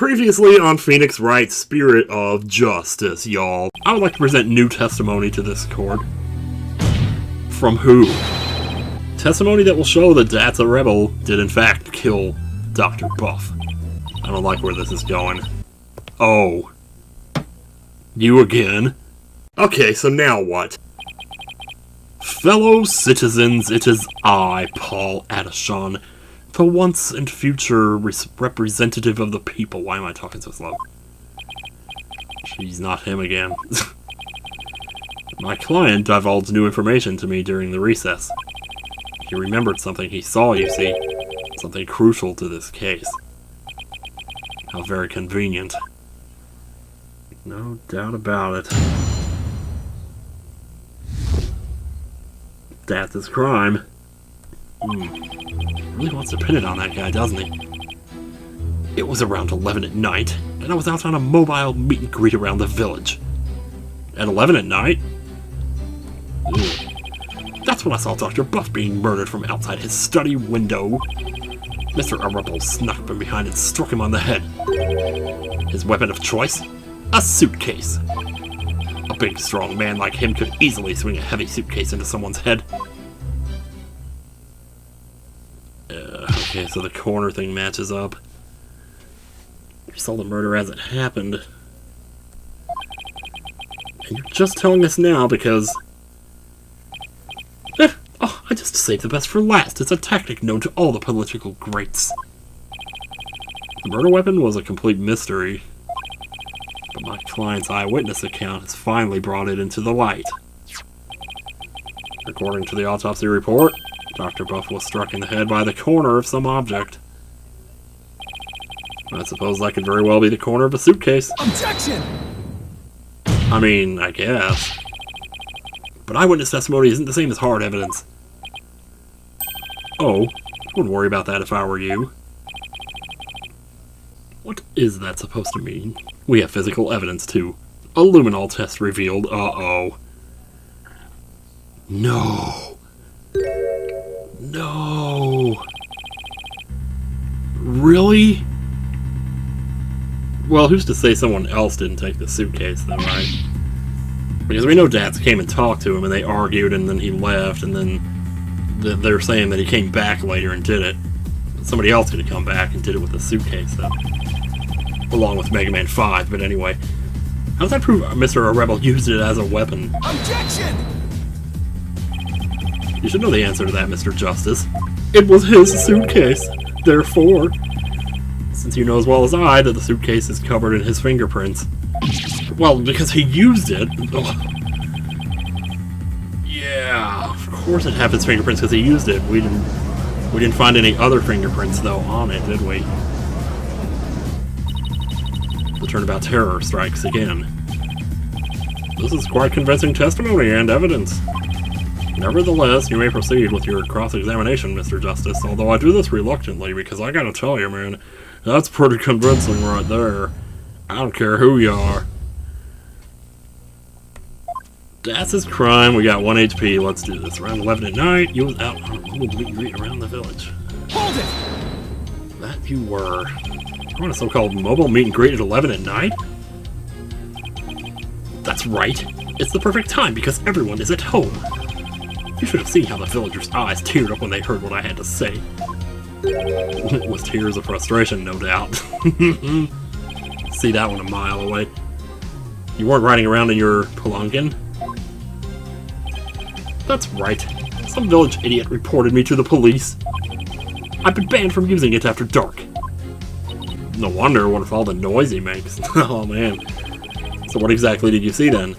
Previously on Phoenix Wright's Spirit of Justice, y'all. I would like to present new testimony to this court. From who? Testimony that will show that That's a Rebel did in fact kill Dr. Buff. I don't like where this is going. Oh. You again? Okay, so now what? Fellow citizens, it is I, Paul Adishon, the once and future representative of the people. Why am I talking so slow? She's not him again. My client divulged new information to me during the recess. He remembered something he saw, you see. Something crucial to this case. How very convenient. No doubt about it. That's his crime. Really wants to pin it on that guy, doesn't he? It was around 11 at night, and I was out on a mobile meet and greet around the village. At 11 at night? That's when I saw Dr. Buff being murdered from outside his study window. Mr. Arable snuck from behind and struck him on the head. His weapon of choice? A suitcase. A big, strong man like him could easily swing a heavy suitcase into someone's head. Okay, so the corner thing matches up. You saw the murder as it happened. And you're just telling us now because... Oh, I just saved the best for last. It's a tactic known to all the political greats. The murder weapon was a complete mystery. But my client's eyewitness account has finally brought it into the light. According to the autopsy report, Dr. Buff was struck in the head by the corner of some object. I suppose that could very well be the corner of a suitcase. Objection! I mean, I guess. But eyewitness testimony isn't the same as hard evidence. Oh, I wouldn't worry about that if I were you. What is that supposed to mean? We have physical evidence, too. A luminol test revealed. Uh-oh. No. No. Really? Well, who's to say someone else didn't take the suitcase, then, right? Because we know Dads came and talked to him, and they argued, and then he left, and then they're saying that he came back later and did it. Somebody else could have come back and did it with the suitcase, though. Along with Mega Man 5, but anyway. How does that prove Mr. Rebel used it as a weapon? Objection! You should know the answer to that, Mr. Justice. It was his suitcase. Therefore, since you know as well as I that the suitcase is covered in his fingerprints. Well, because he used it. Ugh. Yeah, of course it had his fingerprints because he used it. We didn't find any other fingerprints though on it, did we? The turnabout terror strikes again. This is quite convincing testimony and evidence. Nevertheless, you may proceed with your cross-examination, Mr. Justice, although I do this reluctantly because I gotta tell you, man, that's pretty convincing right there. I don't care who you are. That's his crime. We got 1 HP. Let's do this. Around 11 at night, you was out on a mobile meet and greet around the village. Hold it! That you were. You're on a so-called mobile meet and greet at 11 at night? That's right. It's the perfect time because everyone is at home. You should have seen how the villagers' eyes teared up when they heard what I had to say. It was tears of frustration, no doubt. See that one a mile away. You weren't riding around in your Pelunkin? That's right. Some village idiot reported me to the police. I've been banned from using it after dark. No wonder, what if all the noise he makes? Oh man. So what exactly did you see then?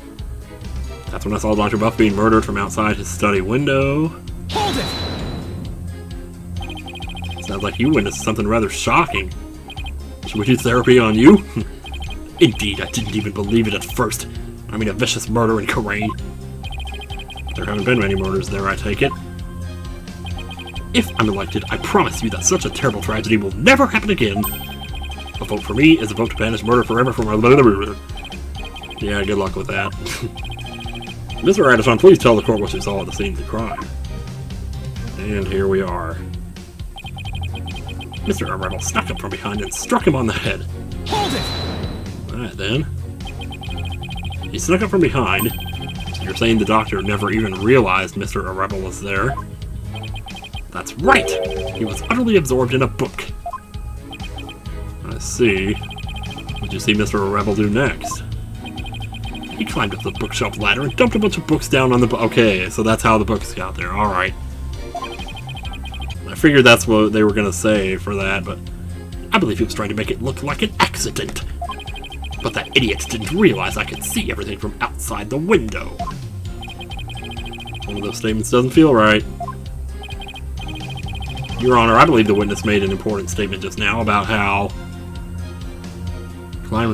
That's when I saw Dr. Buff being murdered from outside his study window. Hold it! Sounds like you witnessed something rather shocking. Should we do therapy on you? Indeed, I didn't even believe it at first. I mean, a vicious murder in Karain. There haven't been many murders there, I take it. If I'm elected, I promise you that such a terrible tragedy will never happen again. A vote for me is a vote to banish murder forever from our... Yeah, good luck with that. Mr. Addison, please tell the court what you saw at the scene of the crime. And here we are. Mr. Arable snuck up from behind and struck him on the head. Alright then. He snuck up from behind. You're saying the doctor never even realized Mr. Rebel was there? That's right! He was utterly absorbed in a book. I see. What'd you see Mr. Rebel do next? He climbed up the bookshelf ladder and dumped a bunch of books down on the okay, so that's how the books got there. Alright. I figured that's what they were gonna say for that, but I believe he was trying to make it look like an accident. But that idiot didn't realize I could see everything from outside the window. One of those statements doesn't feel right. Your Honor, I believe the witness made an important statement just now about how the crime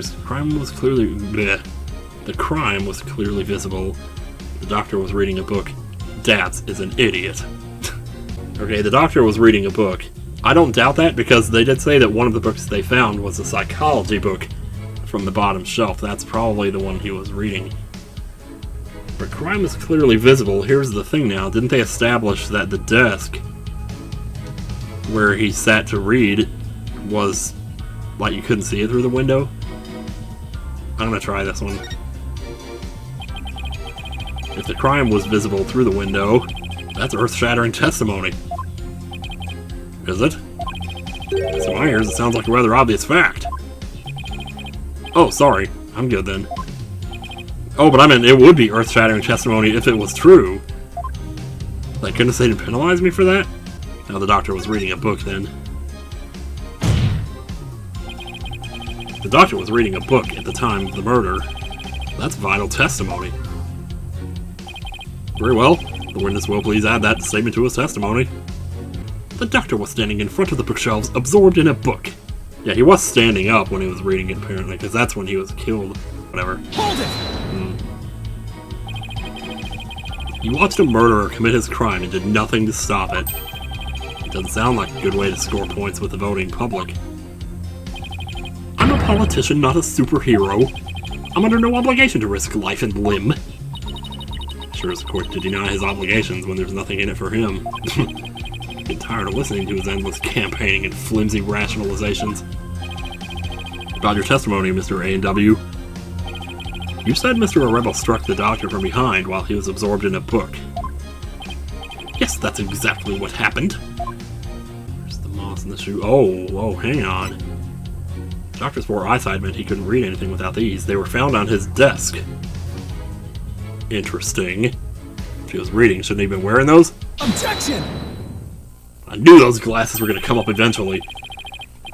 was clearly visible. The doctor was reading a book. Dabs is an idiot. Okay, the doctor was reading a book. I don't doubt that because they did say that one of the books they found was a psychology book from the bottom shelf. That's probably the one he was reading. But crime is clearly visible. Here's the thing now. Didn't they establish that the desk where he sat to read was like you couldn't see it through the window? I'm gonna try this one. If the crime was visible through the window, that's earth-shattering testimony. Is it? To my ears, it sounds like a rather obvious fact. Oh, sorry. I'm good then. Oh, but I meant it would be earth-shattering testimony if it was true. Like, goodness, they didn't penalize me for that? Now the doctor was reading a book then. The doctor was reading a book at the time of the murder. That's vital testimony. Very well. The witness will please add that statement to his testimony. The doctor was standing in front of the bookshelves, absorbed in a book. Yeah, he was standing up when he was reading it, apparently, because that's when he was killed. Whatever. Hold it! You watched a murderer commit his crime and did nothing to stop it. It doesn't sound like a good way to score points with the voting public. I'm a politician, not a superhero. I'm under no obligation to risk life and limb. Sure is the court to deny his obligations when there's nothing in it for him. I get tired of listening to his endless campaigning and flimsy rationalizations. About your testimony, Mr. A&W. You said Mr. Rebel struck the doctor from behind while he was absorbed in a book. Yes, that's exactly what happened. There's the moss in the shoe. Oh, hang on. The doctor's poor eyesight meant he couldn't read anything without these. They were found on his desk. Interesting. If he was reading, shouldn't he have been wearing those? Objection! I knew those glasses were going to come up eventually.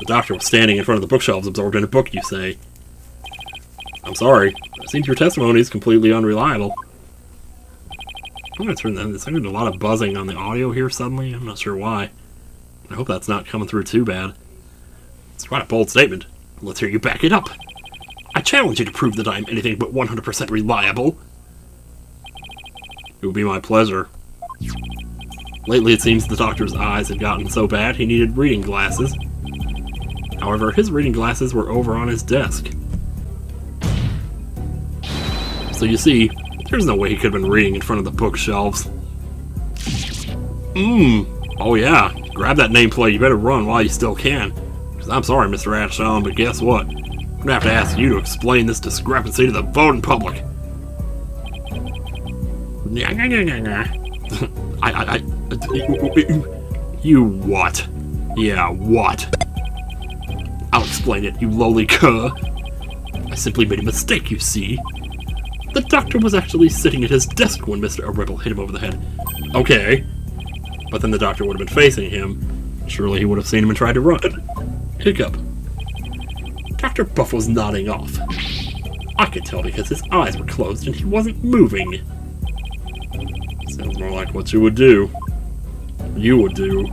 The doctor was standing in front of the bookshelves absorbed in a book, you say. I'm sorry. It seems your testimony is completely unreliable. I'm going to turn that. There's a lot of buzzing on the audio here suddenly. I'm not sure why. I hope that's not coming through too bad. It's quite a bold statement. Let's hear you back it up. I challenge you to prove that I am anything but 100% reliable. It would be my pleasure. Lately, it seems the doctor's eyes had gotten so bad he needed reading glasses. However, his reading glasses were over on his desk. So you see, there's no way he could have been reading in front of the bookshelves. Oh yeah, grab that nameplate, you better run while you still can. Because I'm sorry, Mr. Ashon, but guess what? I'm gonna have to ask you to explain this discrepancy to the voting public. You what? Yeah, what? I'll explain it, you lowly cur. I simply made a mistake, you see. The doctor was actually sitting at his desk when Mr. Rebel hit him over the head. Okay. But then the doctor would have been facing him. Surely he would have seen him and tried to run. Hiccup. Dr. Buff was nodding off. I could tell because his eyes were closed and he wasn't moving. Sounds more like what you would do. You would do.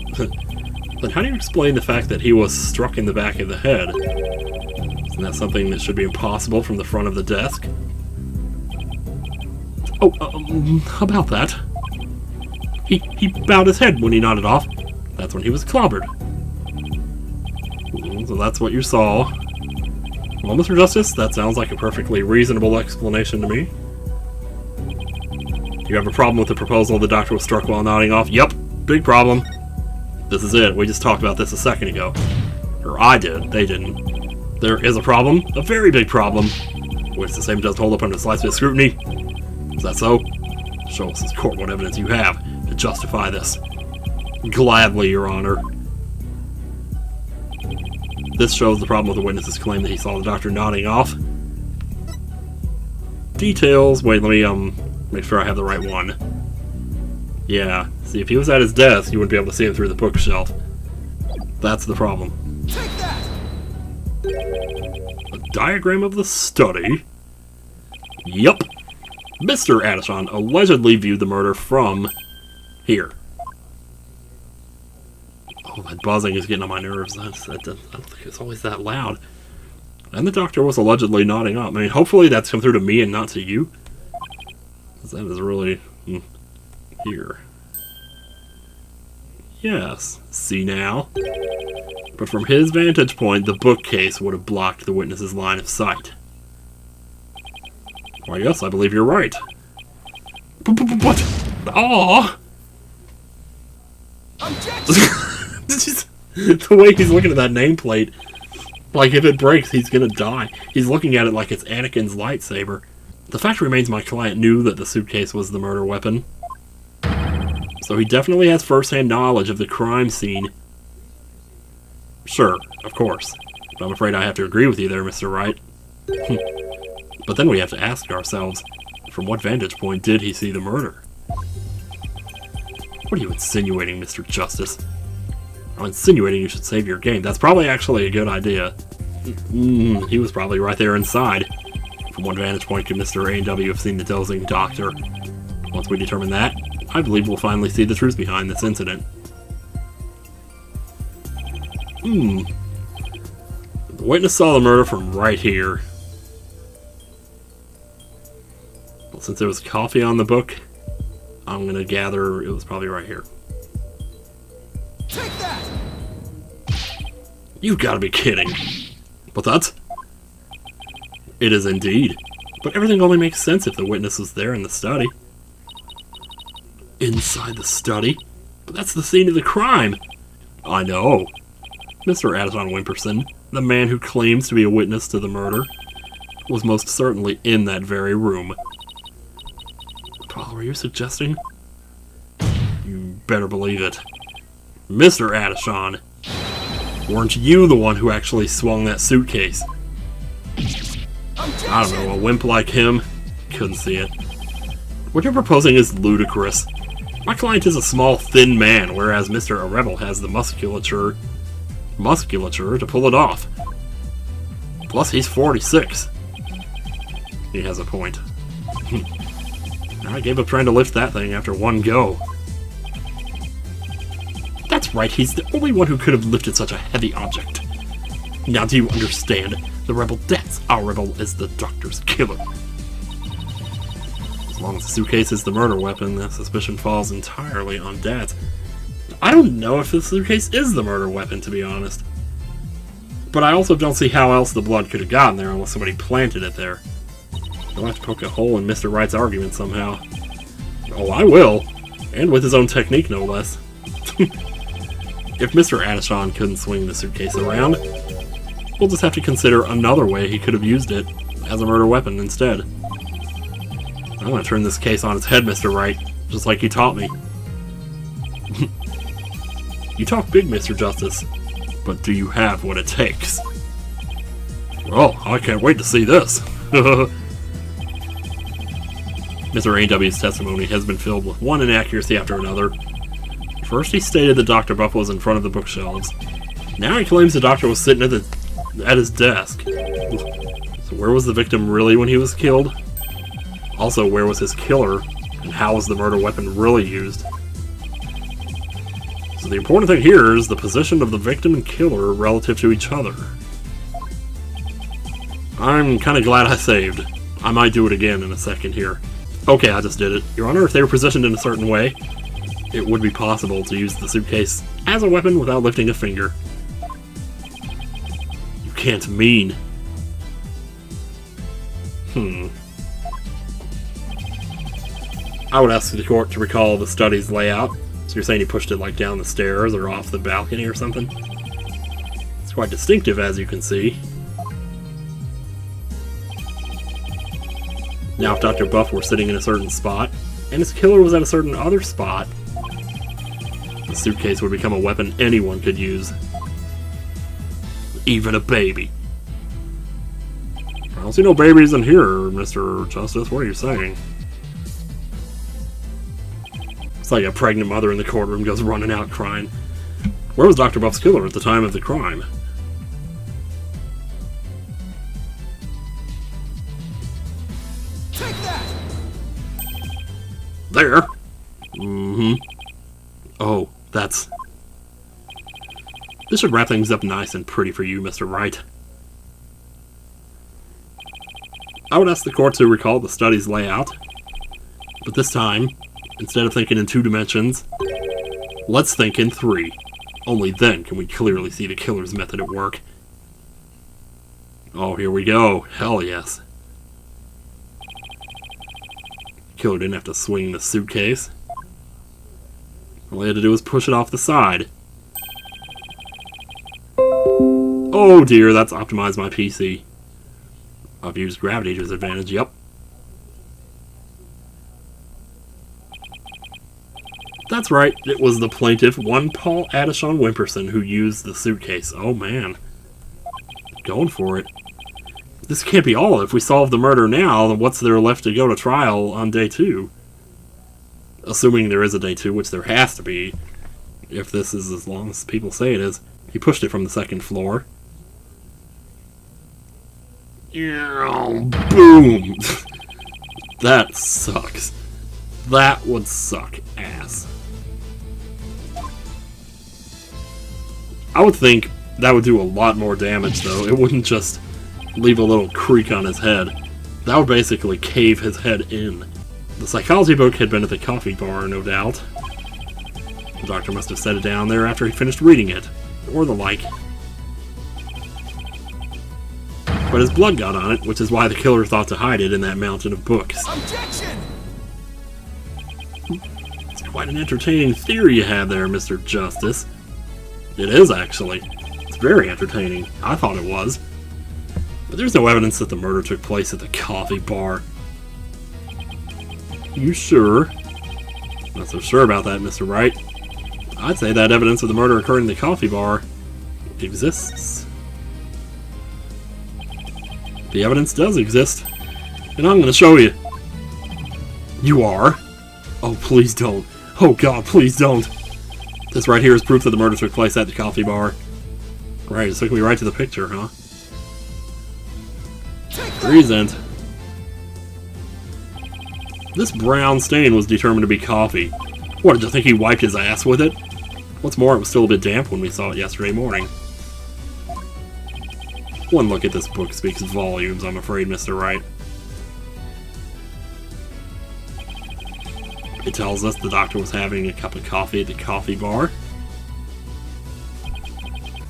Then how do you explain the fact that he was struck in the back of the head? Isn't that something that should be impossible from the front of the desk? Oh, about that. He bowed his head when he nodded off. That's when he was clobbered. So that's what you saw. Well, Mr. Justice, that sounds like a perfectly reasonable explanation to me. Do you have a problem with the proposal the doctor was struck while nodding off? Yep, big problem. This is it. We just talked about this a second ago. Or I did. They didn't. There is a problem, a very big problem, which the same doesn't hold up under the slightest bit of scrutiny. Is that so? Show us as court what evidence you have to justify this. Gladly, Your Honor. This shows the problem with the witness's claim that he saw the doctor nodding off. Details. Wait, let me make sure I have the right one. Yeah, see, if he was at his desk, you wouldn't be able to see him through the bookshelf. That's the problem. Take that! A diagram of the study? Yup. Mr. Adishon allegedly viewed the murder from here. Oh, that buzzing is getting on my nerves. I don't think it's always that loud. And the doctor was allegedly nodding up. I mean, hopefully that's come through to me and not to you. That is really... here. Yes, see now? But from his vantage point, the bookcase would have blocked the witness's line of sight. Why, yes, I believe you're right. What? Aww! The way he's looking at that nameplate, like if it breaks, he's gonna die. He's looking at it like it's Anakin's lightsaber. The fact remains my client knew that the suitcase was the murder weapon. So he definitely has first-hand knowledge of the crime scene. Sure, of course. But I'm afraid I have to agree with you there, Mr. Wright. But then we have to ask ourselves, from what vantage point did he see the murder? What are you insinuating, Mr. Justice? I'm insinuating you should save your game. That's probably actually a good idea. He was probably right there inside. From what vantage point could Mr. A&W have seen the dozing doctor? Once we determine that, I believe we'll finally see the truth behind this incident. The witness saw the murder from right here. Well, since there was coffee on the book, I'm gonna gather it was probably right here. Take that! You gotta be kidding. What's that? It is indeed. But everything only makes sense if the witness was there in the study. Inside the study? But that's the scene of the crime! I know. Mr. Addison Wimperson, the man who claims to be a witness to the murder, was most certainly in that very room. Paul, are you suggesting? You better believe it. Mr. Addison, weren't you the one who actually swung that suitcase? I don't know, a wimp like him couldn't see it. What you're proposing is ludicrous. My client is a small, thin man, whereas Mr. Rebel has the musculature to pull it off. Plus, he's 46. He has a point. I gave up trying to lift that thing after one go. That's right, he's the only one who could have lifted such a heavy object. Now do you understand? The Rebel debts. Our Rebel is the Doctor's killer. As long as the suitcase is the murder weapon, the suspicion falls entirely on Dad's. I don't know if the suitcase is the murder weapon, to be honest. But I also don't see how else the blood could have gotten there unless somebody planted it there. You'll have to poke a hole in Mr. Wright's argument somehow. Oh, I will. And with his own technique, no less. If Mr. Adishon couldn't swing the suitcase around, we'll just have to consider another way he could have used it as a murder weapon instead. I'm gonna turn this case on its head, Mr. Wright, just like you taught me. You talk big, Mr. Justice, but do you have what it takes? Well, I can't wait to see this. Mr. A&W's testimony has been filled with one inaccuracy after another. First, he stated that Dr. Buff was in front of the bookshelves. Now he claims the doctor was sitting at his desk. So where was the victim really when he was killed? Also, where was his killer? And how was the murder weapon really used? So the important thing here is the position of the victim and killer relative to each other. I'm kind of glad I saved. I might do it again in a second here. Okay, I just did it. Your Honor, if they were positioned in a certain way, it would be possible to use the suitcase as a weapon without lifting a finger. You can't mean... I would ask the court to recall the study's layout. So you're saying he pushed it like down the stairs or off the balcony or something? It's quite distinctive, as you can see. Now, if Dr. Buff were sitting in a certain spot, and his killer was at a certain other spot, the suitcase would become a weapon anyone could use. Even a baby. I don't see no babies in here, Mr. Justice. What are you saying? It's like a pregnant mother in the courtroom goes running out crying. Where was Dr. Buff's killer at the time of the crime? Take that! There! Mm-hmm. Oh, that's... This should wrap things up nice and pretty for you, Mr. Wright. I would ask the court to recall the study's layout, but this time, instead of thinking in 2 dimensions, let's think in 3. Only then can we clearly see the killer's method at work. Oh, here we go. Hell yes. Killer didn't have to swing the suitcase. All he had to do was push it off the side. Oh dear, that's optimized my PC. I've used gravity to his advantage, yep. That's right, it was the plaintiff, one Paul Adishon Wimperson, who used the suitcase. Oh man. Going for it. This can't be all. If we solve the murder now, then what's there left to go to trial on day 2? Assuming there is a day 2, which there has to be, if this is as long as people say it is. He pushed it from the 2nd floor. Boom! That sucks. That would suck ass. I would think that would do a lot more damage, though. It wouldn't just leave a little creak on his head. That would basically cave his head in. The psychology book had been at the coffee bar, no doubt. The doctor must have set it down there after he finished reading it, or the like. But his blood got on it, which is why the killer thought to hide it in that mountain of books. Objection! It's quite an entertaining theory you have there, Mr. Justice. It is, actually. It's very entertaining. I thought it was. But there's no evidence that the murder took place at the coffee bar. You sure? Not so sure about that, Mr. Wright. I'd say that evidence of the murder occurring in the coffee bar exists. The evidence does exist, and I'm going to show you. You are? Oh, please don't. Oh God, please don't. This right here is proof that the murder took place at the coffee bar. Right, it took me right to the picture, huh? Present. This brown stain was determined to be coffee. What, did you think he wiped his ass with it? What's more, it was still a bit damp when we saw it yesterday morning. One look at this book speaks volumes, I'm afraid, Mr. Wright. It tells us the doctor was having a cup of coffee at the coffee bar.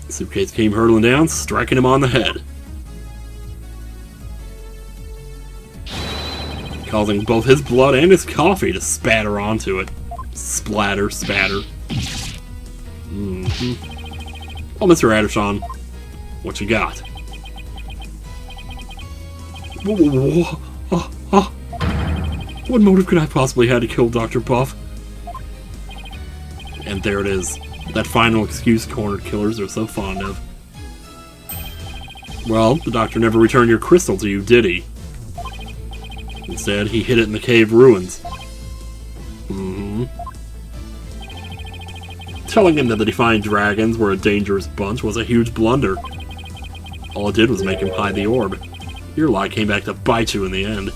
The suitcase came hurtling down, striking him on the head, causing both his blood and his coffee to spatter onto it. Splatter, spatter. Well, Mr. Adishon, what you got? What motive could I possibly have to kill Dr. Buff? And there it is. That final excuse cornered killers are so fond of. Well, the doctor never returned your crystal to you, did he? Instead, he hid it in the cave ruins. Telling him that the Defiant Dragons were a dangerous bunch was a huge blunder. All it did was make him hide the orb. Your lie came back to bite you in the end.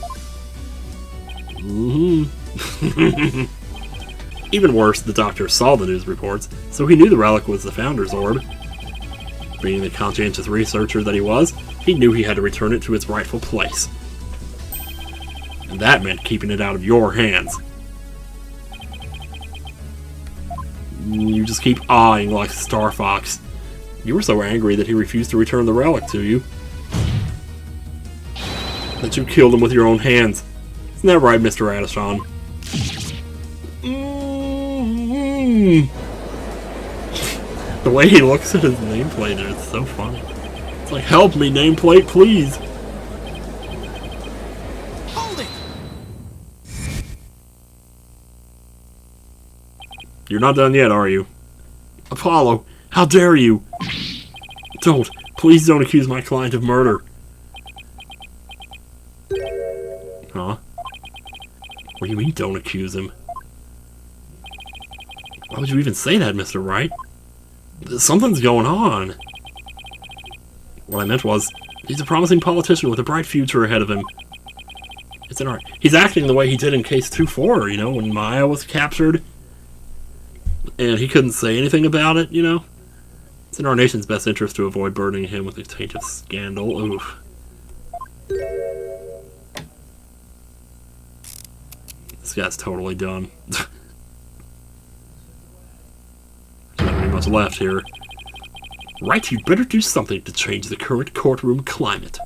Even worse, the doctor saw the news reports, so he knew the relic was the Founder's orb. Being the conscientious researcher that he was, he knew he had to return it to its rightful place. And that meant keeping it out of your hands. You just keep eyeing like Star Fox. You were so angry that he refused to return the relic to you, that you killed him with your own hands. Isn't that right, Mr. Adishon? The way he looks at his nameplate, it's so funny. It's like, help me, nameplate, please. Hold it! You're not done yet, are you? Apollo, how dare you? Don't. Please don't accuse my client of murder. Huh? What do you mean, don't accuse him? Why would you even say that, Mr. Wright? Something's going on. What I meant was, he's a promising politician with a bright future ahead of him. It's in our... He's acting the way he did in Case 2-4, you know, when Maya was captured. And he couldn't say anything about it, you know? It's in our nation's best interest to avoid burdening him with a taint of scandal. Oof. This guy's totally done. There's not really much left here. Wright, you'd better do something to change the current courtroom climate.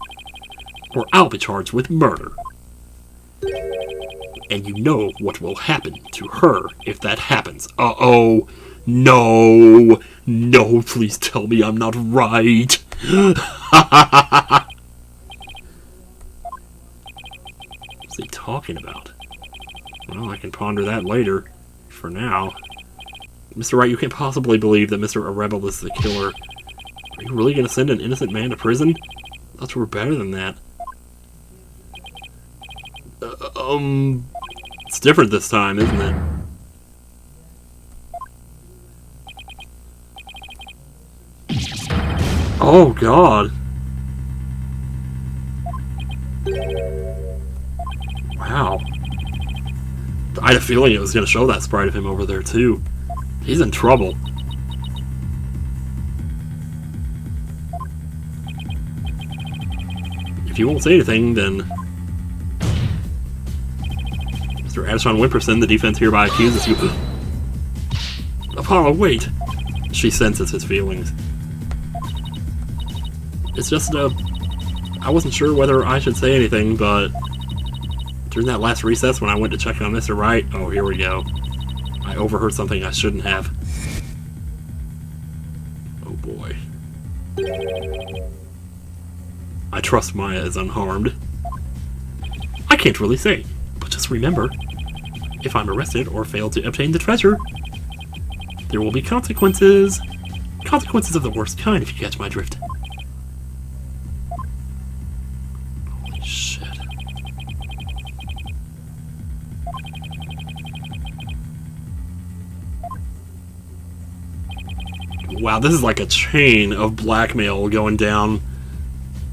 Or I'll be charged with murder. And you know what will happen to her if that happens. Uh-oh. No. No, please tell me I'm not right. What's he talking about? Well, I can ponder that later. For now. Mr. Wright, you can't possibly believe that Mr. Rebel is the killer. Are you really going to send an innocent man to prison? I thought you were better than that. It's different this time, isn't it? Oh, God. Wow. I had a feeling it was going to show that sprite of him over there, too. He's in trouble. If you won't say anything, then... Mr. Addison Wimperson, the defense hereby accuses you... Apollo, wait! She senses his feelings. It's just, I wasn't sure whether I should say anything, but... During that last recess when I went to check on Mr. Wright... Oh, here we go. I overheard something I shouldn't have. Oh boy. I trust Maya is unharmed. I can't really say, but just remember, if I'm arrested or fail to obtain the treasure, there will be consequences. Consequences of the worst kind, if you catch my drift. Holy shit. Wow, this is like a chain of blackmail going down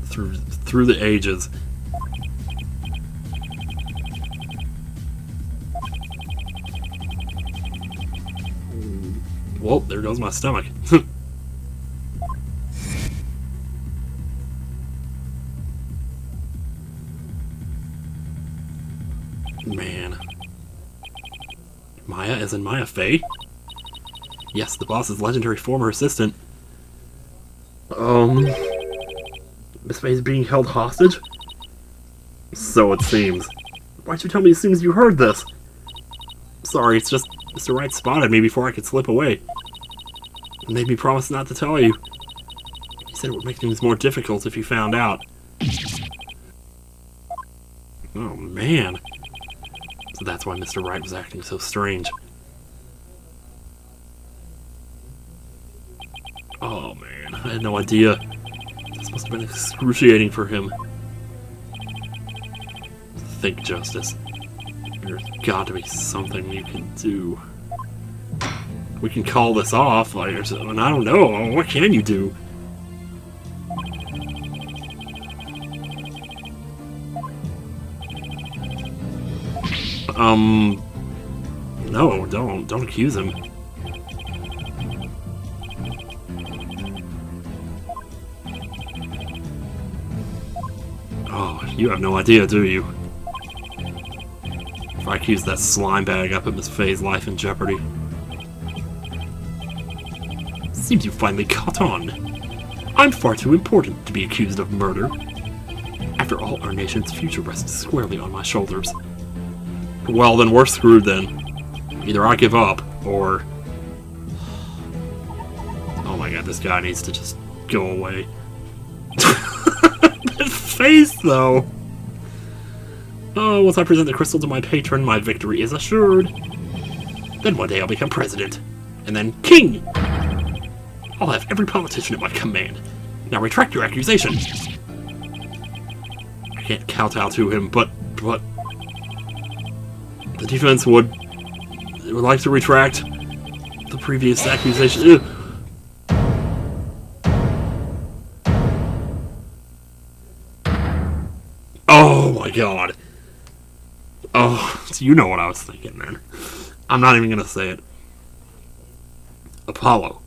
through the ages. Well, there goes my stomach. Man. Maya as in Maya Fey? Yes, the boss's legendary former assistant. Miss Fey's being held hostage? So it seems. Why'd you tell me as soon as you heard this? Sorry, it's just Mr. Wright spotted me before I could slip away. It made me promise not to tell you. He said it would make things more difficult if you found out. Oh, man. So that's why Mr. Wright was acting so strange. Oh, man. I had no idea. This must have been excruciating for him. Think, Justice. There's got to be something you can do. We can call this off, like, and I don't know. What can you do? No, don't accuse him. Oh, you have no idea, do you? If I accuse that slime bag, I put Miss Fey's life in jeopardy. Seems you finally caught on. I'm far too important to be accused of murder. After all, our nation's future rests squarely on my shoulders. Well, then we're screwed then. Either I give up, or... Oh my god, this guy needs to just go away. That face, though! Oh, once I present the crystal to my patron, my victory is assured. Then one day I'll become president. And then king! I'll have every politician at my command. Now retract your accusation. I can't kowtow to him, but the defense would like to retract the previous accusation. Ew. Oh my god. Oh, so you know what I was thinking, man. I'm not even gonna say it. Apollo.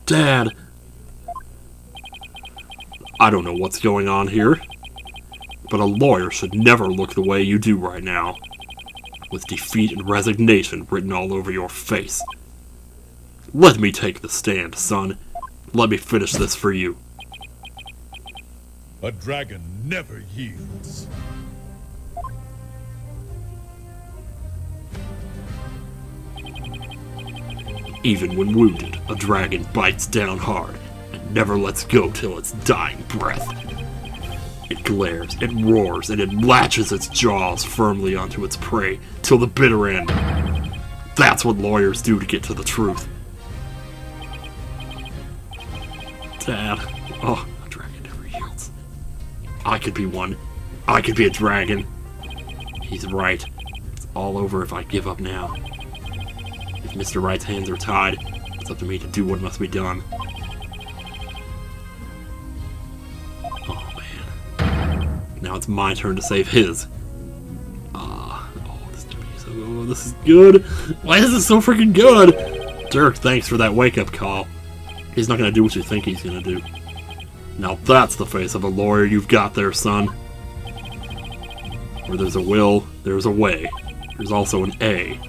Dad. I don't know what's going on here, but a lawyer should never look the way you do right now, with defeat and resignation written all over your face. Let me take the stand, son. Let me finish this for you. A dragon never yields. Even when wounded, a dragon bites down hard and never lets go till its dying breath. It glares, it roars, and it latches its jaws firmly onto its prey till the bitter end. That's what lawyers do to get to the truth. Dad, oh, a dragon never yields. I could be one. I could be a dragon. He's right. It's all over if I give up now. If Mr. Wright's hands are tied, it's up to me to do what must be done. Oh man. Now it's my turn to save his. This is good. Why is this so freaking good? Dirk, thanks for that wake-up call. He's not gonna do what you think he's gonna do. Now that's the face of a lawyer you've got there, son. Where there's a will, there's a way. There's also an A.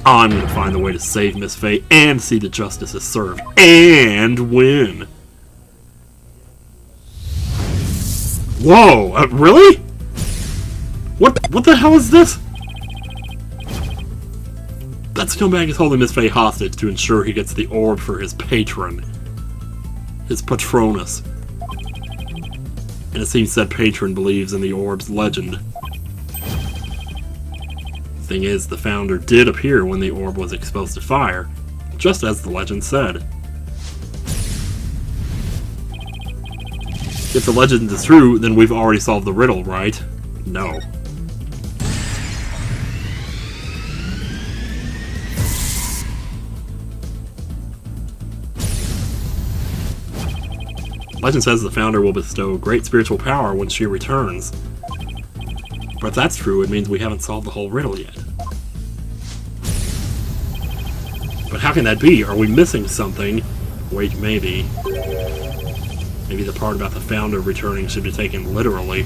I'm gonna find a way to save Miss Faye and see that justice is served and win. Whoa! Really? What the hell is this? That scumbag is holding Miss Faye hostage to ensure he gets the orb for his patron, his Patronus. And it seems said patron believes in the orb's legend. Thing is, the founder did appear when the orb was exposed to fire, just as the legend said. If the legend is true, then we've already solved the riddle, right? No. Legend says the founder will bestow great spiritual power when she returns. But if that's true, it means we haven't solved the whole riddle yet. But how can that be? Are we missing something? Wait, maybe. Maybe the part about the founder returning should be taken literally.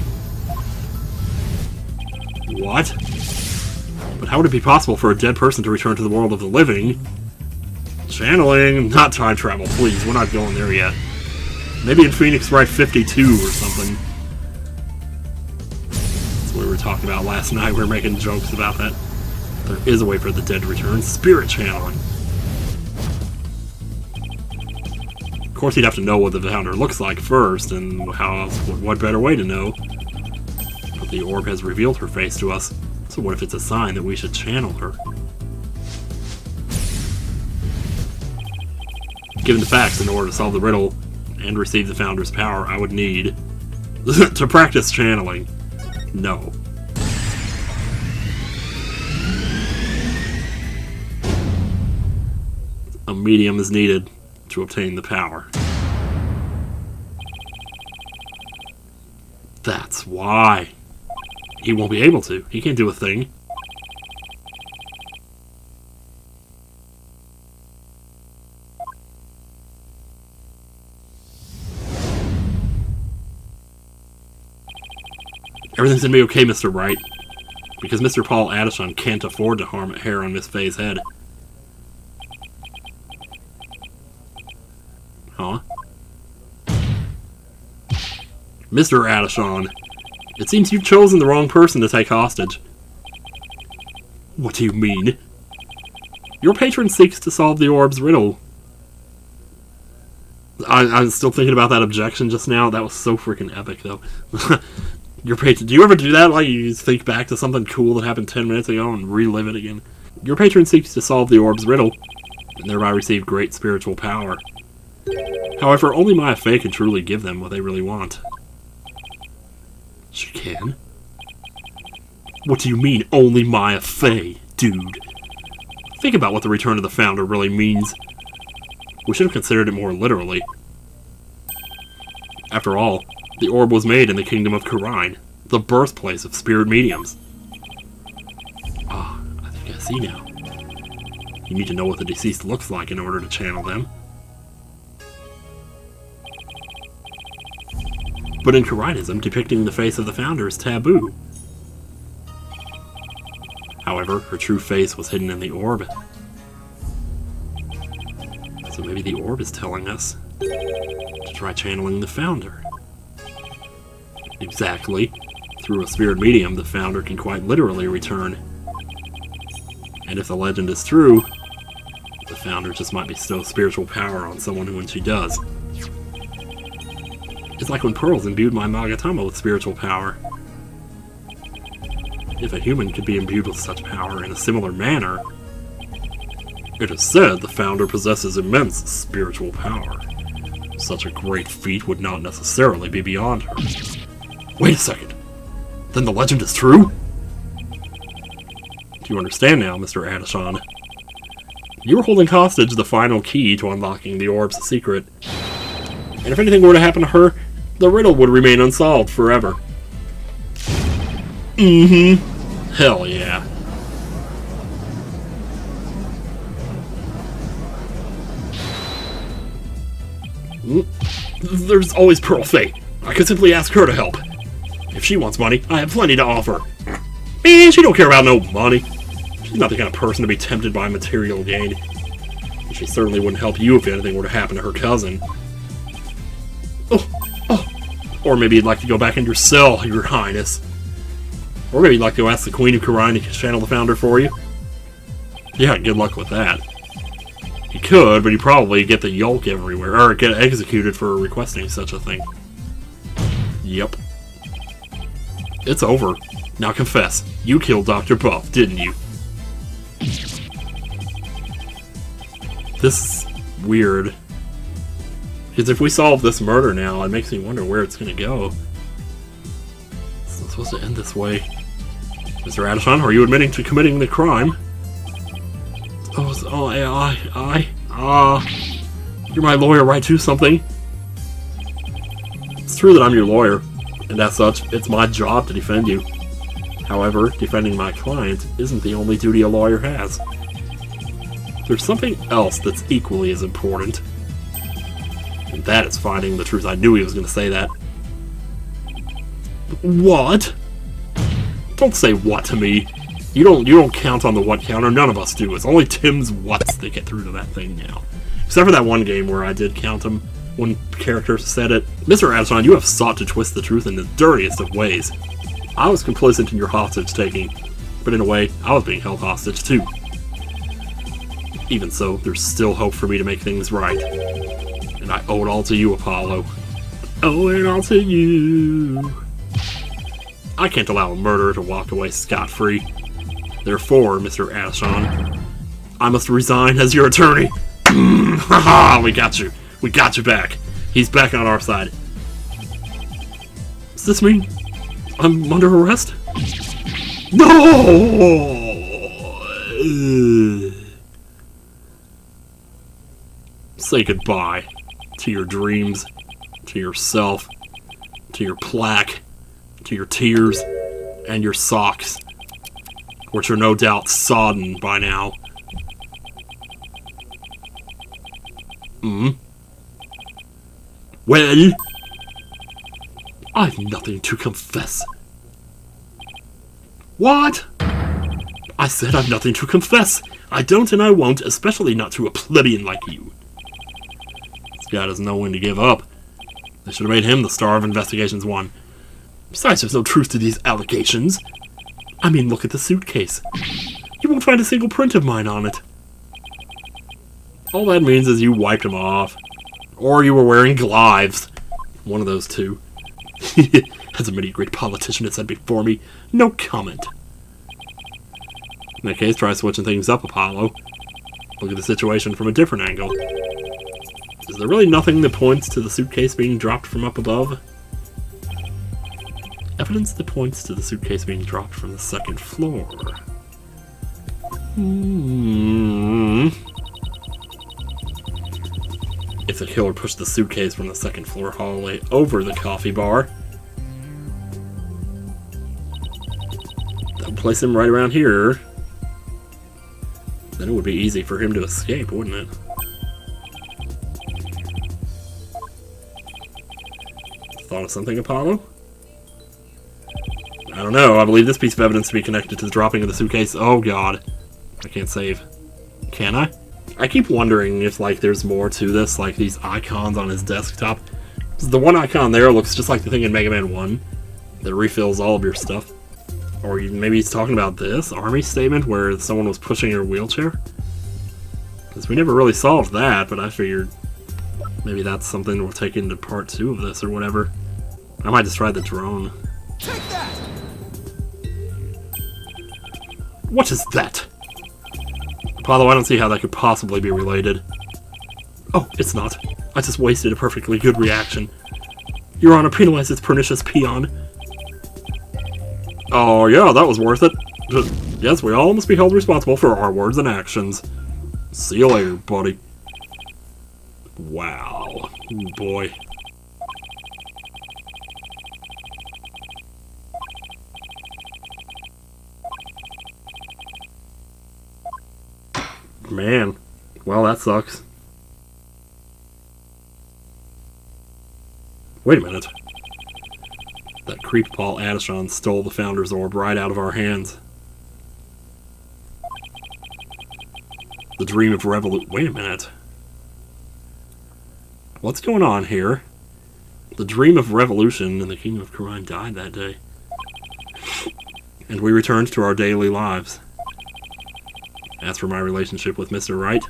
What? But how would it be possible for a dead person to return to the world of the living? Channeling, not time travel, please. We're not going there yet. Maybe in Phoenix Wright 52 or something. That's what we were talking about last night. We were making jokes about that. There is a way for the dead to return. Spirit channeling. Of course, you'd have to know what the founder looks like first, and how else, what better way to know? But the orb has revealed her face to us, so what if it's a sign that we should channel her? Given the facts, in order to solve the riddle and receive the founder's power, I would need to practice channeling. No. A medium is needed to obtain the power. That's why. He won't be able to. He can't do a thing. Everything's gonna be okay, Mr. Wright. Because Mr. Paul Addison can't afford to harm a hair on Miss Faye's head. Huh? Mr. Addison, it seems you've chosen the wrong person to take hostage. What do you mean? Your patron seeks to solve the orb's riddle. I'm still thinking about that objection just now. That was so freaking epic, though. Your patron. Do you ever do that? Like, you think back to something cool that happened 10 minutes ago and relive it again? Your patron seeks to solve the orb's riddle, and thereby receive great spiritual power. However, only Maya Fey can truly give them what they really want. She can? What do you mean, only Maya Fey, dude? Think about what the return of the Founder really means. We should have considered it more literally. After all, the orb was made in the kingdom of Karine, the birthplace of spirit mediums. Ah, I think I see now. You need to know what the deceased looks like in order to channel them. But in Karinism, depicting the face of the Founder is taboo. However, her true face was hidden in the orb. So maybe the orb is telling us to try channeling the Founder. Exactly. Through a spirit medium, the Founder can quite literally return. And if the legend is true, the Founder just might bestow spiritual power on someone when she does. It's like when Pearls imbued my Magatama with spiritual power. If a human could be imbued with such power in a similar manner, it is said the Founder possesses immense spiritual power. Such a great feat would not necessarily be beyond her. Wait a second. Then the legend is true? Do you understand now, Mr. Adishan? You were holding hostage the final key to unlocking the orb's secret. And if anything were to happen to her, the riddle would remain unsolved forever. Hell yeah. There's always Pearl Fate. I could simply ask her to help. If she wants money, I have plenty to offer. Man, she don't care about no money. She's not the kind of person to be tempted by material gain. And she certainly wouldn't help you if anything were to happen to her cousin. Or maybe you'd like to go back in your cell, Your Highness. Or maybe you'd like to go ask the Queen of Karine to channel the Founder for you. Yeah, good luck with that. You could, but you'd probably get the yolk everywhere, or get executed for requesting such a thing. Yep. It's over. Now confess, you killed Dr. Buff, didn't you? This is weird. Because if we solve this murder now, it makes me wonder where it's going to go. It's not supposed to end this way. Mr. Adishan, are you admitting to committing the crime? You're my lawyer, right, to something? It's true that I'm your lawyer, and as such, it's my job to defend you. However, defending my client isn't the only duty a lawyer has. There's something else that's equally as important. And that is finding the truth. I knew he was going to say that. What? Don't say what to me. You don't count on the what counter. None of us do. It's only Tim's whats that get through to that thing now. Except for that one game where I did count them when characters said it. Mr. Adishan, you have sought to twist the truth in the dirtiest of ways. I was complicit in your hostage-taking, but in a way, I was being held hostage too. Even so, there's still hope for me to make things right. And I owe it all to you, Apollo. Owe it all to you. I can't allow a murderer to walk away scot-free. Therefore, Mr. Adishan, I must resign as your attorney. Haha, we got you. We got you back. He's back on our side. Does this mean I'm under arrest? No! Say goodbye to your dreams, to yourself, to your plaque, to your tears, and your socks, which are no doubt sodden by now. Well, I've nothing to confess. What? I said I've nothing to confess. I don't and I won't, especially not to a plebeian like you. This guy doesn't know when to give up. They should have made him the star of Investigations 1. Besides, there's no truth to these allegations. I mean, look at the suitcase. You won't find a single print of mine on it. All that means is you wiped him off. Or you were wearing gloves. One of those two. As many a great politician has said before me, no comment. In that case, try switching things up, Apollo. Look at the situation from a different angle. Is there really nothing that points to the suitcase being dropped from up above? Evidence that points to the suitcase being dropped from the second floor. If the killer pushed the suitcase from the second floor hallway over the coffee bar, that would place him right around here. Then it would be easy for him to escape, wouldn't it? Thought of something, Apollo? I don't know. I believe this piece of evidence to be connected to the dropping of the suitcase. Oh god. I can't save. Can I? I keep wondering if, like, there's more to this, like these icons on his desktop. The one icon there looks just like the thing in Mega Man 1 that refills all of your stuff. Or maybe he's talking about this army statement where someone was pushing your wheelchair. Because we never really solved that, but I figured maybe that's something we'll take into part 2 of this or whatever. I might just try the drone. Take that! What is that? Apollo, I don't see how that could possibly be related. Oh, it's not. I just wasted a perfectly good reaction. Your Honor, penalize this pernicious peon. Oh yeah, that was worth it. Yes, we all must be held responsible for our words and actions. See you later, buddy. Wow. Ooh, boy. Man. Well, that sucks. Wait a minute. That creep Paul Adishon stole the Founder's Orb right out of our hands. The dream of revolution. Wait a minute. What's going on here? The dream of revolution and the Kingdom of Crime died that day. And we returned to our daily lives. As for my relationship with Mr. Wright,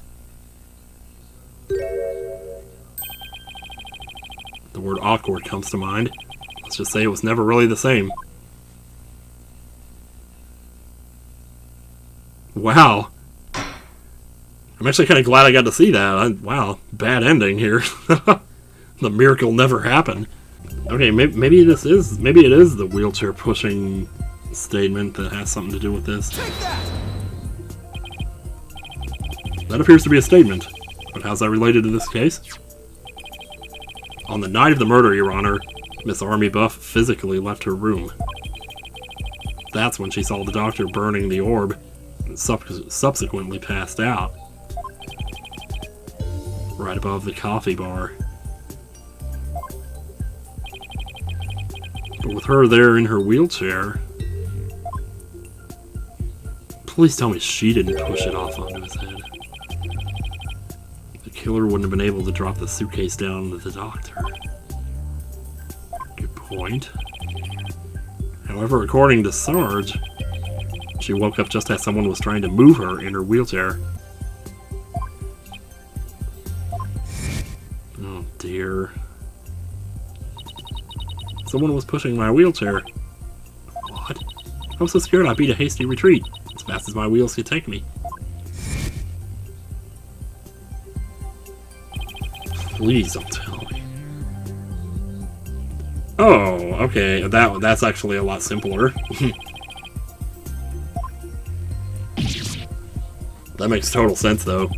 the word awkward comes to mind. Let's just say it was never really the same. Wow. I'm actually kind of glad I got to see that. Wow, bad ending here. The miracle never happened. Okay, maybe it is the wheelchair pushing statement that has something to do with this. Take that! That appears to be a statement, but how's that related to this case? On the night of the murder, Your Honor, Miss Army Buff physically left her room. That's when she saw the doctor burning the orb and subsequently passed out. Right above the coffee bar. But with her there in her wheelchair, please tell me she didn't push it off onto his head. The killer wouldn't have been able to drop the suitcase down to the doctor. Good point. However, according to Sarge, she woke up just as someone was trying to move her in her wheelchair. Oh dear. Someone was pushing my wheelchair. What? I was so scared I beat a hasty retreat, as fast as my wheels could take me. Please don't tell me. Oh, okay, that's actually a lot simpler. That makes total sense, though.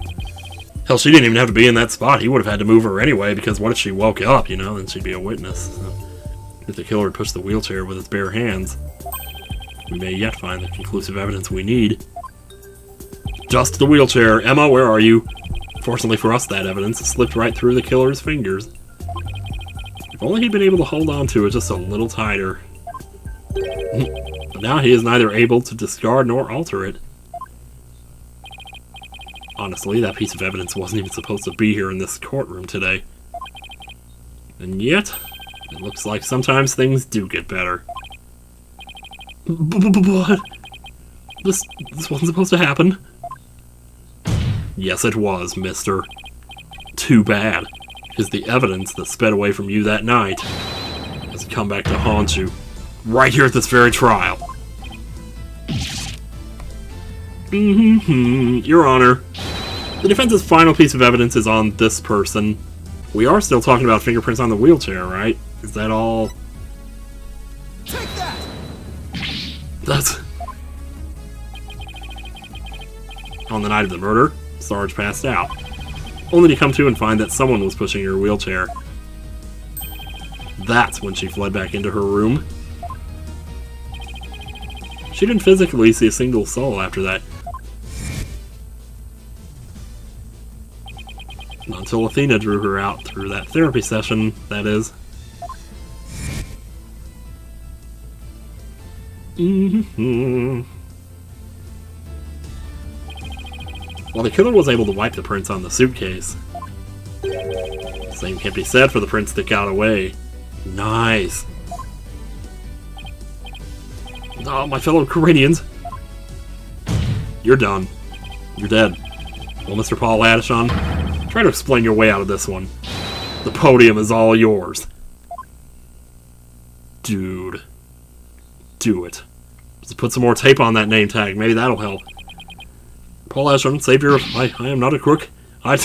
Hell, she didn't even have to be in that spot. He would have had to move her anyway, because what if she woke up, you know? Then she'd be a witness. So, if the killer had pushed the wheelchair with his bare hands, we may yet find the conclusive evidence we need. Just the wheelchair. Emma, where are you? Fortunately for us, that evidence slipped right through the killer's fingers. If only he'd been able to hold on to it just a little tighter. But now he is neither able to discard nor alter it. Honestly, that piece of evidence wasn't even supposed to be here in this courtroom today. And yet, it looks like sometimes things do get better. But this wasn't supposed to happen. Yes, it was, mister. Too bad, because the evidence that sped away from you that night has come back to haunt you, right here at this very trial. Your Honor. The defense's final piece of evidence is on this person. We are still talking about fingerprints on the wheelchair, right? Is that all? Take that! That's... On the night of the murder, Sarge passed out, only to come to and find that someone was pushing her wheelchair. That's when she fled back into her room. She didn't physically see a single soul after that. Until Athena drew her out through that therapy session, that is. While the killer was able to wipe the prints on the suitcase, same can't be said for the prints that got away. Nice. Oh, my fellow Corinthians. You're done. You're dead. Well, Mr. Paul Adishon, try to explain your way out of this one. The podium is all yours. Dude. Do it. Just put some more tape on that name tag. Maybe that'll help. Paul Adishon, savior of... I am not a crook. My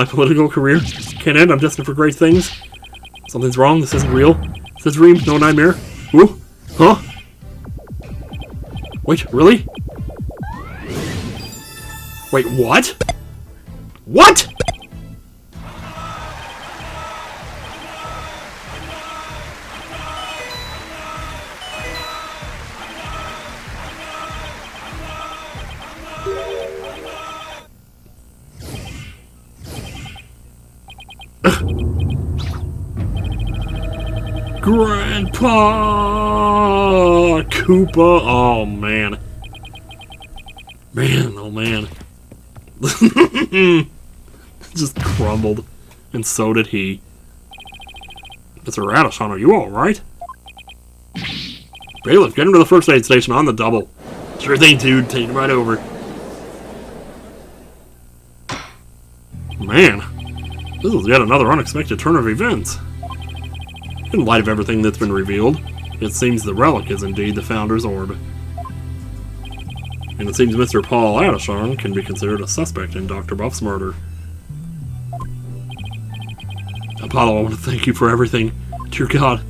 political career can't end. I'm destined for great things. Something's wrong. This isn't real. This is a dream, no nightmare. Ooh. Huh? Wait, really? Wait, what? What?! Grandpa Koopa! Oh, man. Man, oh, man. Just crumbled. And so did he. Mr. Radisson, are you alright? Bailiff, get him to the first aid station on the double. Sure thing, dude. Take him right over. Man. This is yet another unexpected turn of events. In light of everything that's been revealed, it seems the relic is indeed the Founder's Orb. And it seems Mr. Paul Adishon can be considered a suspect in Dr. Buff's murder. Apollo, I want to thank you for everything. Dear God,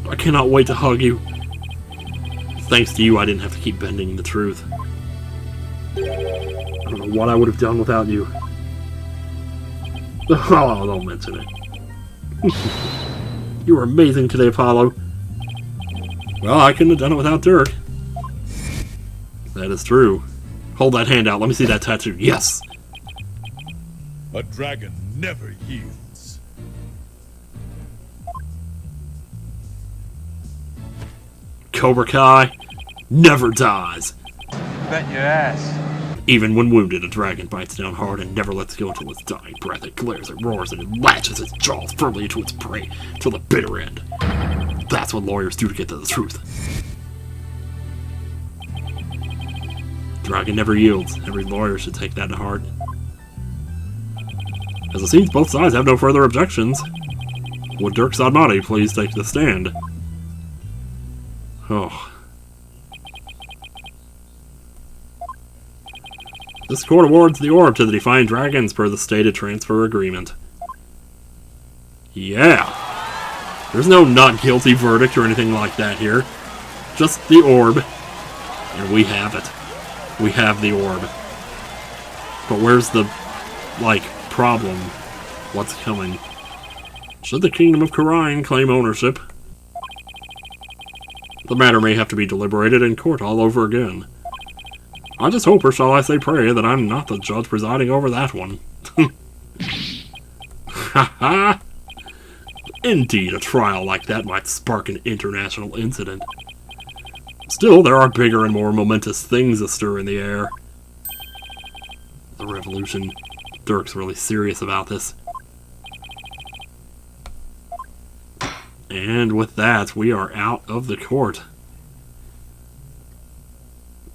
I cannot wait to hug you. Thanks to you, I didn't have to keep bending the truth. I don't know what I would have done without you. Oh, don't mention it. You were amazing today, Apollo. Well, I couldn't have done it without Dirk. That is true. Hold that hand out. Let me see that tattoo. Yes! A dragon never yields. Cobra Kai never dies. Bet your ass. Even when wounded, a dragon bites down hard and never lets go until its dying breath. It glares, it roars, and it latches its jaws firmly into its prey till the bitter end. That's what lawyers do to get to the truth. Dragon never yields. Every lawyer should take that to heart. As it seems, both sides have no further objections. Would Dirk Sadmati please take the stand? Oh. This court awards the orb to the Defiant Dragons per the stated transfer agreement. Yeah. There's no not guilty verdict or anything like that here. Just the orb. And we have it. We have the orb. But where's the, problem? What's coming? Should the Kingdom of Karain claim ownership? The matter may have to be deliberated in court all over again. I just hope, or shall I say pray, that I'm not the judge presiding over that one. Ha ha! Indeed, a trial like that might spark an international incident. Still, there are bigger and more momentous things astir in the air. The revolution. Dirk's really serious about this. And with that, we are out of the court.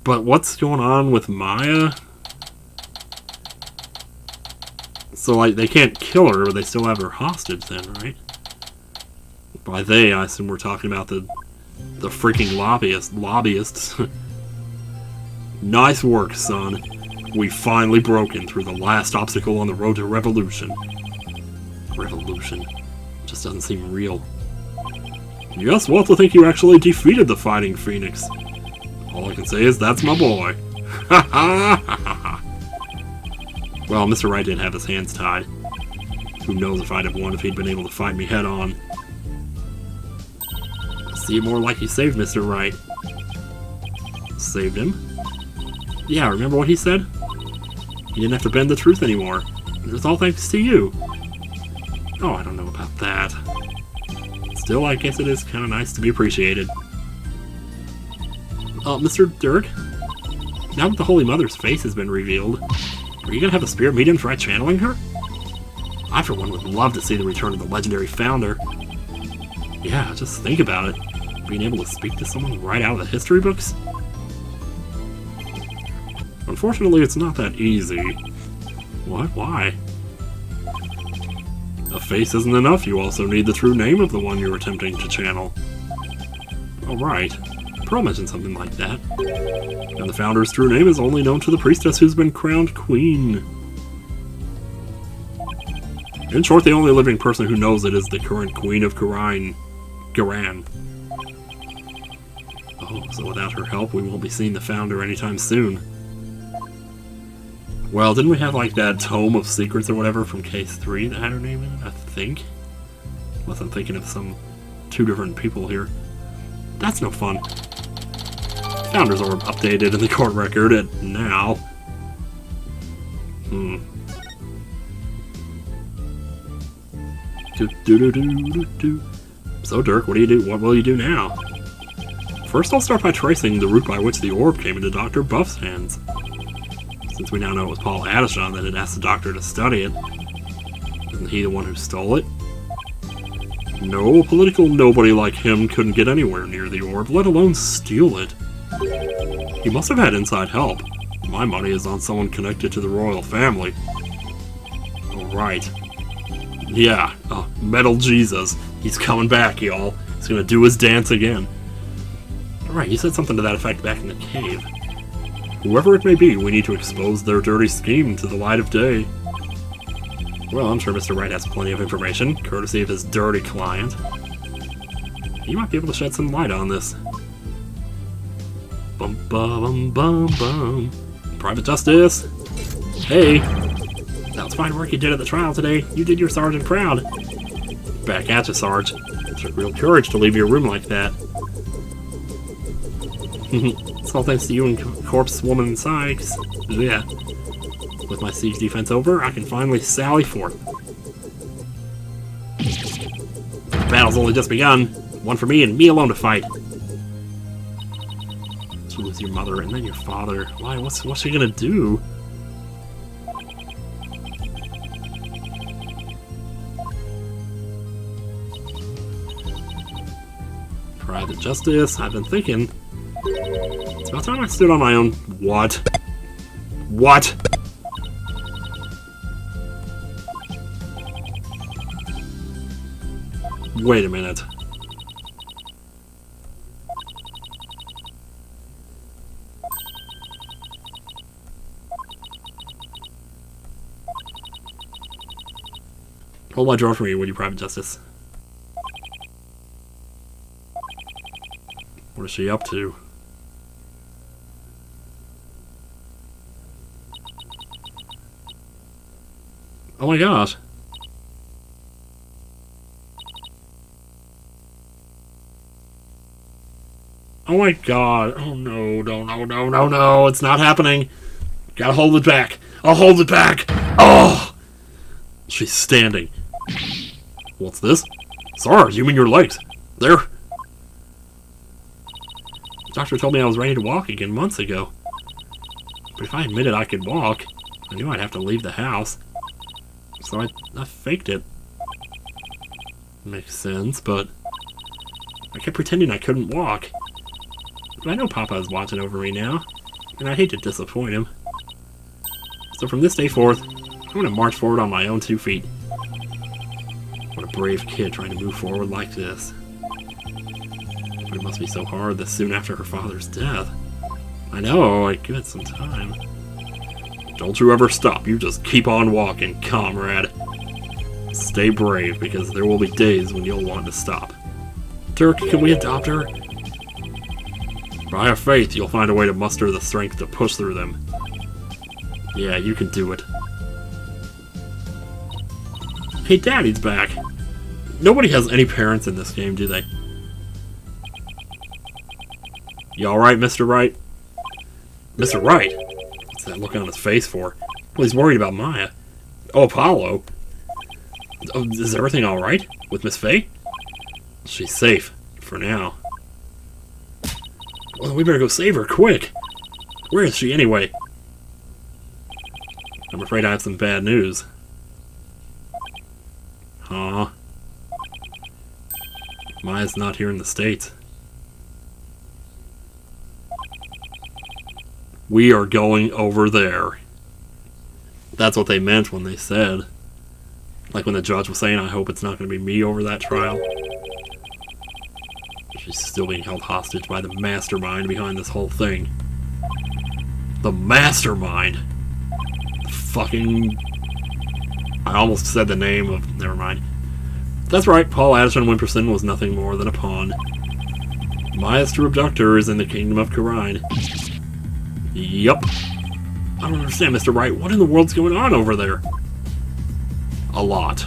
But what's going on with Maya? So, they can't kill her, but they still have her hostage then, right? By they, I assume we're talking about the freaking lobbyists. Nice work, son. We've finally broken through the last obstacle on the road to revolution. Revolution. Just doesn't seem real. Yes, well, to think you actually defeated the Fighting Phoenix. All I can say is that's my boy. Ha ha ha ha. Well, Mr. Wright did have his hands tied. Who knows if I'd have won if he'd been able to fight me head on. See, more like you saved Mr. Wright. Saved him? Yeah, remember what he said? He didn't have to bend the truth anymore. It was all thanks to you. Oh, I don't know about that. Still, I guess it is kind of nice to be appreciated. Mr. Dirk? Now that the Holy Mother's face has been revealed, are you gonna have a spirit medium try channeling her? I, for one, would love to see the return of the legendary founder. Yeah, just think about it. Being able to speak to someone right out of the history books? Unfortunately, it's not that easy. What? Why? A face isn't enough, you also need the true name of the one you're attempting to channel. Oh, right. Pearl mentioned something like that. And the founder's true name is only known to the priestess who's been crowned queen. In short, the only living person who knows it is the current queen of Garan. Oh, so without her help, we won't be seeing the founder anytime soon. Well, didn't we have like that tome of secrets or whatever from Case 3 that had her name in it, I think? Unless I'm thinking of some two different people here. That's no fun. Founders are updated in the court record at now. So Dirk, what do you do? What will you do now? First, I'll start by tracing the route by which the orb came into Dr. Buff's hands. Since we now know it was Paul Adishon that had asked the doctor to study it. Isn't he the one who stole it? No, a political nobody like him couldn't get anywhere near the orb, let alone steal it. He must have had inside help. My money is on someone connected to the royal family. Oh, right. Yeah, Metal Jesus. He's coming back, y'all. He's gonna do his dance again. Alright, you said something to that effect back in the cave. Whoever it may be, we need to expose their dirty scheme to the light of day. Well, I'm sure Mr. Wright has plenty of information, courtesy of his dirty client. He might be able to shed some light on this. Bum bum bum bum. Private Justice! Hey! That was fine work you did at the trial today. You did your sergeant proud. Back at you, Sarge. It took real courage to leave your room like that. It's all thanks to you and Corpse Woman Sykes. Yeah. With my siege defense over, I can finally sally forth. The battle's only just begun. One for me and me alone to fight. She was your mother and then your father. Why? What's she gonna do? Private Justice, I've been thinking. It's about time I stood on my own. What? What? Wait a minute. Hold my drawer for me, would you, Private Justice? What is she up to? Oh my gosh. Oh my god. Oh no, no. It's not happening. Gotta hold it back. I'll hold it back. Oh! She's standing. What's this? Sarge, you mean your legs? There. The doctor told me I was ready to walk again months ago. But if I admitted I could walk, I knew I'd have to leave the house. So I faked it. Makes sense, but I kept pretending I couldn't walk. But I know Papa is watching over me now, and I hate to disappoint him. So from this day forth, I'm going to march forward on my own 2 feet. What a brave kid trying to move forward like this. But it must be so hard this soon after her father's death. I know, like, give it some time. Don't you ever stop. You just keep on walking, comrade. Stay brave, because there will be days when you'll want to stop. Dirk, can we adopt her? By our faith, you'll find a way to muster the strength to push through them. Yeah, you can do it. Hey, Daddy's back. Nobody has any parents in this game, do they? You alright, Mr. Wright? Mr. Wright? What's that look on his face for? Well, he's worried about Maya. Oh, Apollo. Oh, is everything alright with Miss Faye? She's safe, for now. Well, we better go save her, quick! Where is she, anyway? I'm afraid I have some bad news. Huh? Maya's not here in the States. We are going over there. That's what they meant when they said. Like when the judge was saying, I hope it's not going to be me over that trial. She's still being held hostage by the mastermind behind this whole thing. The mastermind! Fucking... I almost said the name of... Never mind. That's right, Paul Addison Wimperson was nothing more than a pawn. Maya's true abductor is in the kingdom of Karine. Yup. I don't understand, Mr. Wright. What in the world's going on over there? A lot.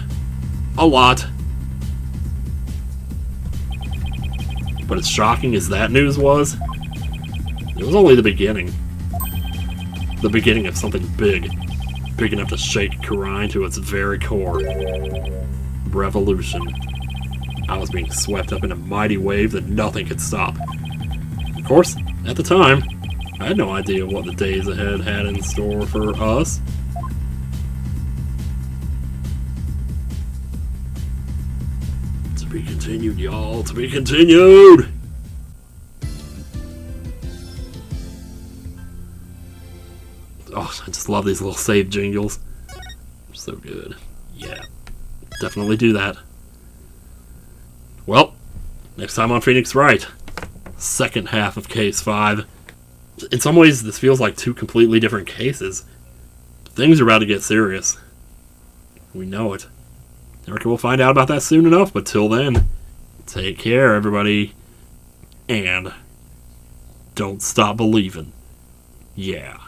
A lot. But as shocking as that news was, it was only the beginning. The beginning of something big. Big enough to shake Karine to its very core. Revolution. I was being swept up in a mighty wave that nothing could stop. Of course, at the time, I had no idea what the days ahead had in store for us. To be continued, y'all. To be continued! Oh, I just love these little save jingles. They're so good. Yeah. Definitely do that. Well, next time on Phoenix Wright. Second half of Case 5. In some ways, this feels like two completely different cases. Things are about to get serious. We know it. I reckon we'll find out about that soon enough, but till then, take care, everybody. And don't stop believing. Yeah.